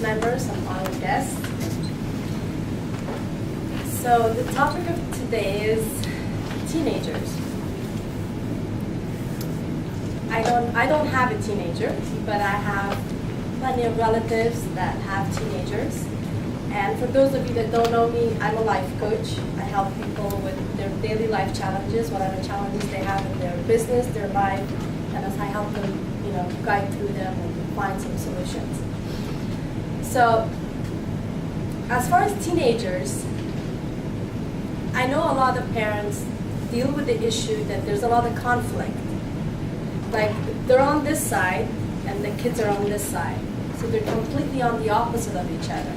members, some honored guests. So the topic of today is teenagers. I don't have a teenager, but I have plenty of relatives that have teenagers. And for those of you that don't know me, I'm a life coach. I help people with their daily life challenges, whatever challenges they have in their business, their life, and as I help them, guide through them and find some solutions. So, as far as teenagers, I know a lot of parents deal with the issue that there's a lot of conflict. Like, they're on this side, and the kids are on this side. So they're completely on the opposite of each other.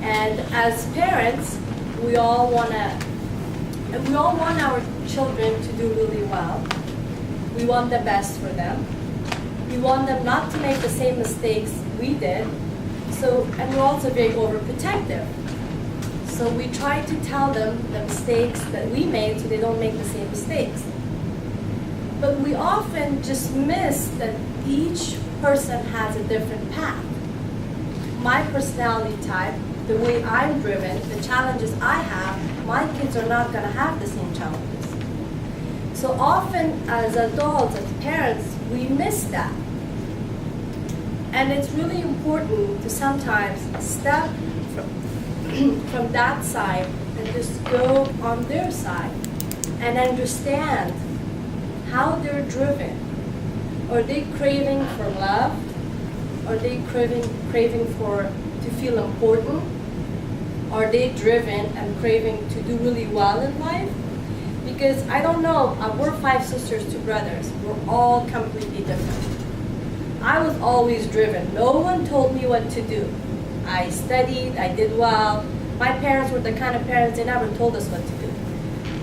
And as parents, we all want our children to do really well. We want the best for them. We want them not to make the same mistakes we did. And we're also very overprotective. So we try to tell them the mistakes that we made so they don't make the same mistakes. But we often just miss that each person has a different path. My personality type, the way I'm driven, the challenges I have, my kids are not going to have the same challenges. So often as adults, as parents, we miss that. And it's really important to sometimes step from that side and just go on their side and understand how they're driven. Are they craving for love? Are they craving to feel important? Are they driven and craving to do really well in life? Because I don't know, we're 5 sisters, 2 brothers. We're all completely different. I was always driven. No one told me what to do. I studied, I did well. My parents were the kind of parents, they never told us what to do.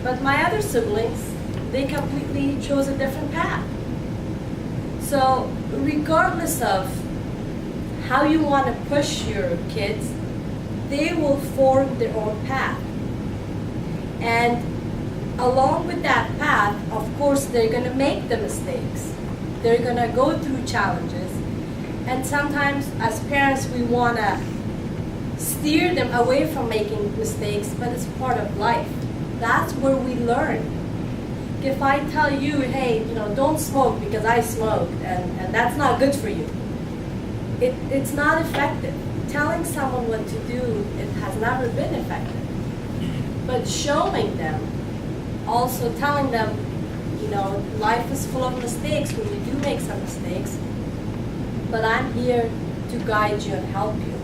But my other siblings, they completely chose a different path. So regardless of how you want to push your kids, they will form their own path. And along with that path, of course, they're going to make the mistakes. They're going to go through challenges. And sometimes as parents, we want to steer them away from making mistakes, but it's part of life. That's where we learn. If I tell you, hey, don't smoke because I smoked, and that's not good for you, it's not effective. Telling someone what to do, it has never been effective. But showing them, also telling them, life is full of mistakes when you do make some mistakes, but I'm here to guide you and help you.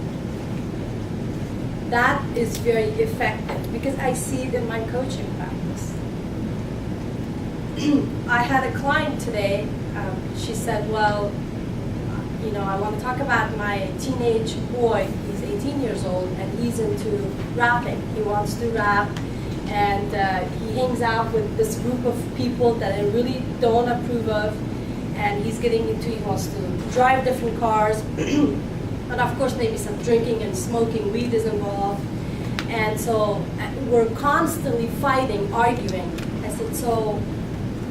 That is very effective because I see it in my coaching practice. I had a client today, she said, well, I want to talk about my teenage boy. He's 18 years old and he's into rapping. He wants to rap and he hangs out with this group of people that I really don't approve of, and he wants to drive different cars, and of course maybe some drinking and smoking weed is involved. And so we're constantly fighting, arguing. I said, so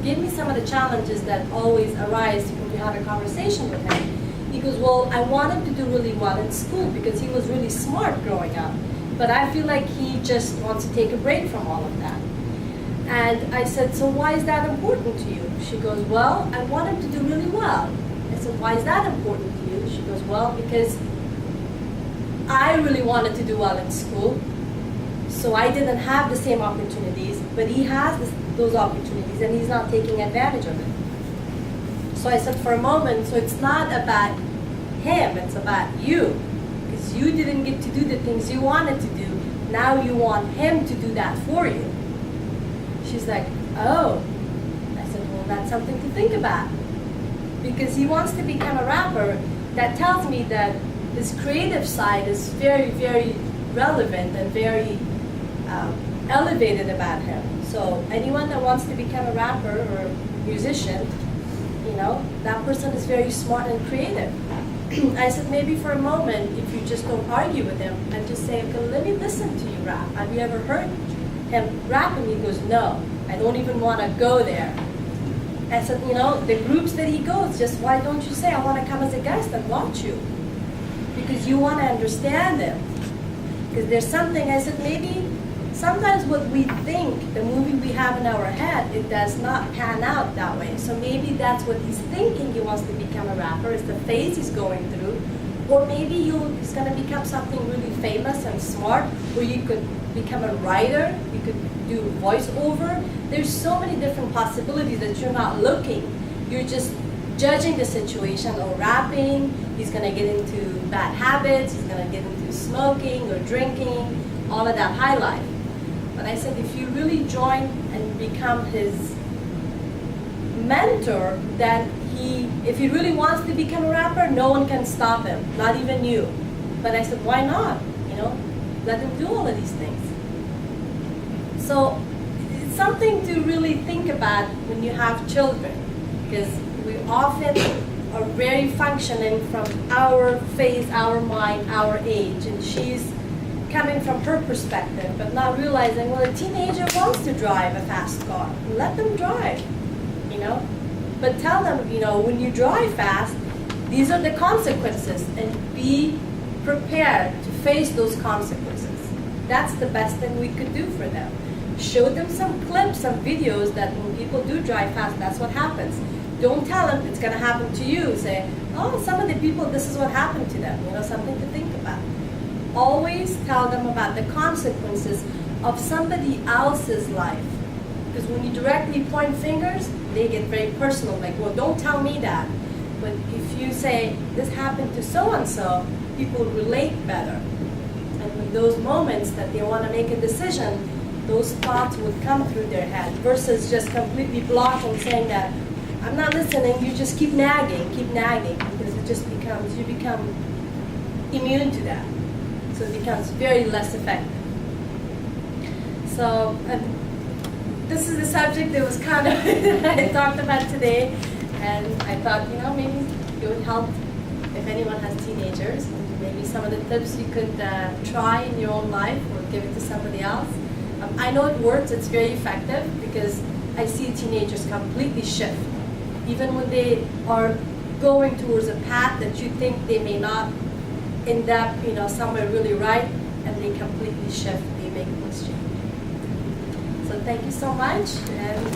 give me some of the challenges that always arise when you have a conversation with him. He goes, well, I want him to do really well in school because he was really smart growing up. But I feel like he just wants to take a break from all of that. And I said, so why is that important to you? She goes, well, I want him to do really well. I said, why is that important to you? She goes, well, because I really wanted to do well in school. So I didn't have the same opportunities, but he has those opportunities and he's not taking advantage of it. So I said for a moment, so it's not about him, it's about you. Because you didn't get to do the things you wanted to do. Now you want him to do that for you. She's like, oh. I said, well, that's something to think about. Because he wants to become a rapper. That tells me that his creative side is very, very relevant and very elevated about him. So anyone that wants to become a rapper or a musician, that person is very smart and creative. I said, maybe for a moment, if you just don't argue with him and just say, okay, let me listen to you rap. Have you ever heard him rap? And he goes, no, I don't even want to go there. I said, the groups that he goes, just why don't you say, I want to come as a guest and watch you? because you want to understand them. Because there's something, I said, maybe sometimes what we think, the movie we have in our head, it does not pan out that way. So maybe that's what he's thinking he wants to become a rapper, is the phase he's going through. Or maybe he's going to become something really famous and smart, or you could become a writer, you could do voiceover. There's so many different possibilities that you're not looking. You're just judging the situation, or rapping, he's going to get into bad habits, he's going to get into smoking or drinking, all of that high life. But I said, if you really join and become his mentor, then if he really wants to become a rapper, no one can stop him, not even you. But I said, why not? Let him do all of these things. So it's something to really think about when you have children, because we often are very functioning from our phase, our mind, our age, and she's coming from her perspective, but not realizing, well, a teenager wants to drive a fast car. Let them drive, But tell them, when you drive fast, these are the consequences, and be prepared to face those consequences. That's the best thing we could do for them. Show them some clips, some videos that when people do drive fast, that's what happens. Don't tell them it's going to happen to you. Say, oh, some of the people, this is what happened to them. Something to think about. Always tell them about the consequences of somebody else's life. Because when you directly point fingers, they get very personal. Like, well, don't tell me that. But if you say, this happened to so-and-so, people relate better. And in those moments that they want to make a decision, those thoughts would come through their head, versus just completely blocking, saying that, I'm not listening, you just keep nagging, because it just becomes, you become immune to that. So it becomes very less effective. So this is the subject that was kind of I talked about today, and I thought, maybe it would help if anyone has teenagers. Maybe some of the tips you could try in your own life or give it to somebody else. I know it works, it's very effective, because I see teenagers completely shift. Even when they are going towards a path that you think they may not end up, somewhere really right, and they completely shift, they make this change. So thank you so much, and